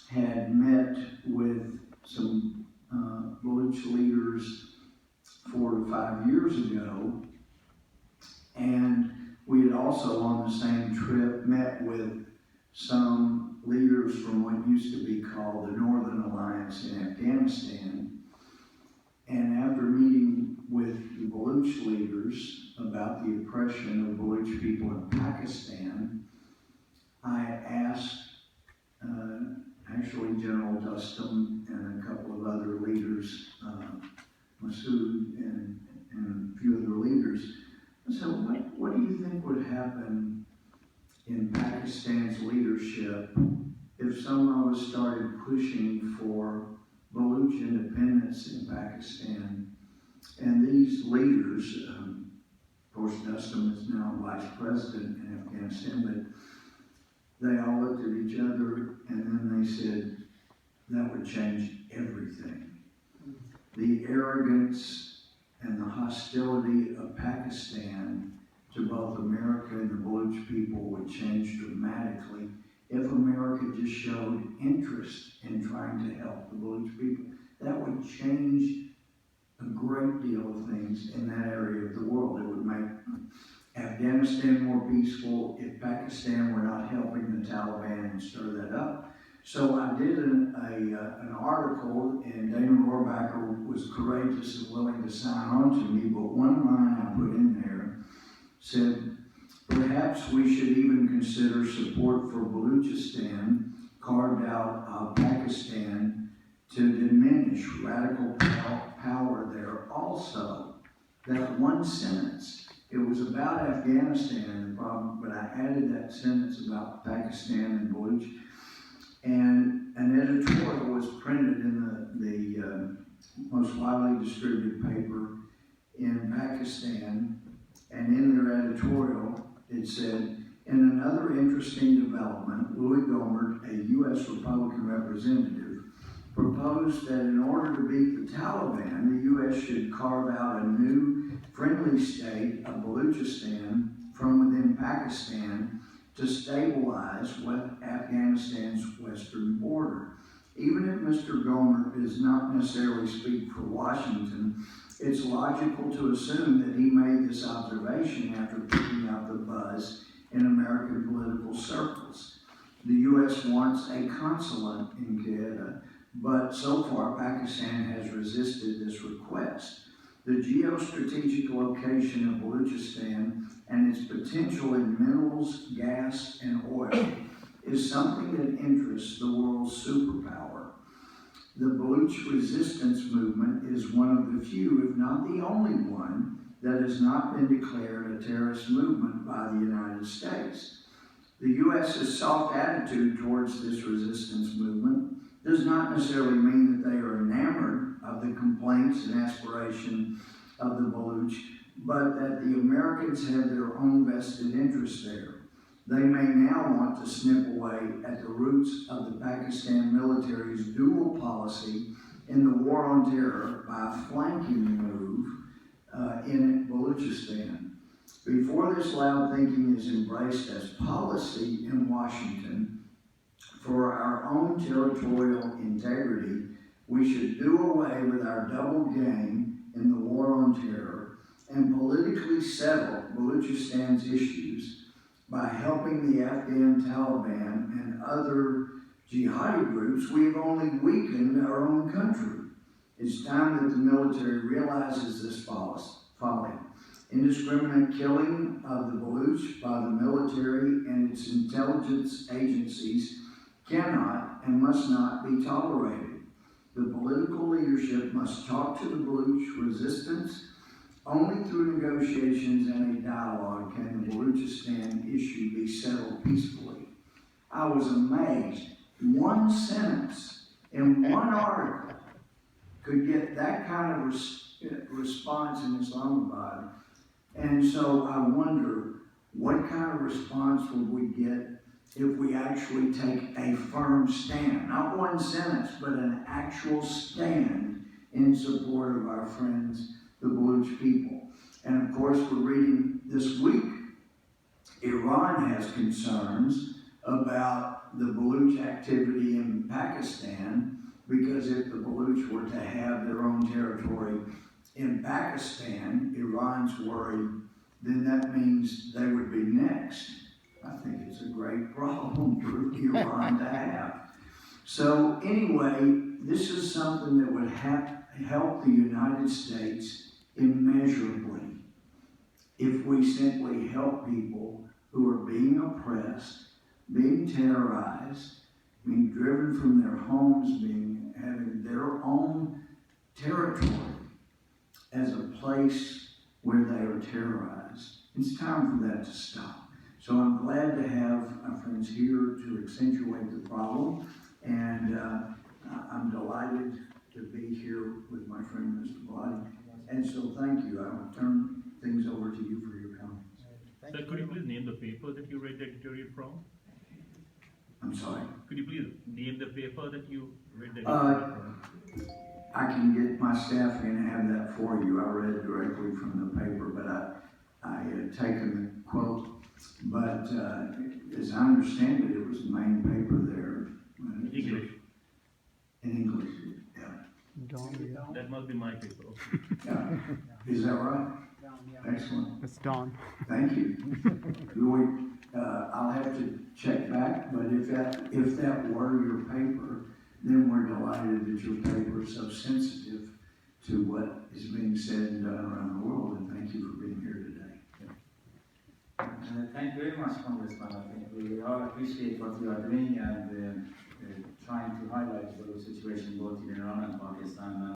had met with some Baloch leaders 4 to 5 years ago, and we had also on the same trip met with some leaders from what used to be called the Northern Alliance in Afghanistan. And after meeting with the Baloch leaders about the oppression of Baloch people in Pakistan, I asked actually General Dustin and a couple of other leaders, Masood and a few other leaders, I said, what do you think would happen in Pakistan's leadership if some of us started pushing for Baloch independence in Pakistan? And these leaders, of course Dustin is now vice president in Afghanistan, but they all looked at each other and then they said, that would change everything. The arrogance and the hostility of Pakistan to both America and the Baloch people would change dramatically if America just showed interest in trying to help the Baloch people. That would change a great deal of things in that area of the world. It would make Afghanistan more peaceful if Pakistan were not helping the Taliban and stir that up. So I did an article, and Dana Rohrabacher was courageous and willing to sign on to me, but one line I put in there said, perhaps we should even consider support for Balochistan carved out of Pakistan to diminish radical power there also. That one sentence, it was about Afghanistan and the problem, but I added that sentence about Pakistan and Baloch. And an editorial was printed in the most widely distributed paper in Pakistan, and in their editorial it said, in another interesting development, Louie Gohmert, a U.S. Republican representative, proposed that in order to beat the Taliban, the U.S. should carve out a new friendly state of Balochistan from within Pakistan to stabilize Afghanistan's western border. Even if Mr. Gohmert does not necessarily speak for Washington, it's logical to assume that he made this observation after picking up the buzz in American political circles. The U.S. wants a consulate in Quetta, but so far Pakistan has resisted this request. The geostrategic location of Balochistan and its potential in minerals, gas, and oil is something that interests the world's superpower. The Baloch resistance movement is one of the few, if not the only one, that has not been declared a terrorist movement by the United States. The U.S.'s soft attitude towards this resistance movement does not necessarily mean that they are enamored of the complaints and aspiration of the Baloch, but that the Americans have their own vested interest there. They may now want to snip away at the roots of the Pakistan military's dual policy in the war on terror by a flanking move in Balochistan. Before this loud thinking is embraced as policy in Washington, for our own territorial integrity, we should do away with our double game in the war on terror and politically settle Balochistan's issues by helping the Afghan Taliban and other jihadi groups. We've only weakened our own country. It's time that the military realizes this folly. Indiscriminate killing of the Baloch by the military and its intelligence agencies cannot and must not be tolerated. The political leadership must talk to the Baloch resistance. Only through negotiations and a dialogue can the Balochistan issue be settled peacefully. I was amazed. One sentence in one article could get that kind of response in Islamabad. And so I wonder, what kind of response would we get if we actually take a firm stand? Not one sentence, but an actual stand in support of our friends, the Baloch people. And of course, we're reading this week, Iran has concerns about the Baloch activity in Pakistan, because if the Baloch were to have their own territory in Pakistan, Iran's worried, then that means they would be next. I think it's a great problem for Iran to have. So anyway, this is something that would help the United States immeasurably if we simply help people who are being oppressed, being terrorized, being driven from their homes, having their own territory as a place where they are terrorized. It's time for that to stop. So I'm glad to have our friends here to accentuate the problem, and I'm delighted to be here with my friend Mr. Bloody. And so thank you. I will turn things over to you for your comments. Sir, could you please name the paper that you read the editorial from? I'm sorry? Could you please name the paper that you read the editorial from? I can get my staff and have that for you. I read directly from the paper, but I had taken the quote. But as I understand it, it was the main paper there. English. In English, yeah. That must be my paper. Yeah. Is that right? Excellent. It's Don. Thank you. Louie, I'll have to check back, but if that were your paper, then we're delighted that your paper is so sensitive to what is being said and done around the world, and thank you for being here today. Thank you very much, Congressman. I think we all appreciate what you are doing and trying to highlight the situation both in Iran and Pakistan.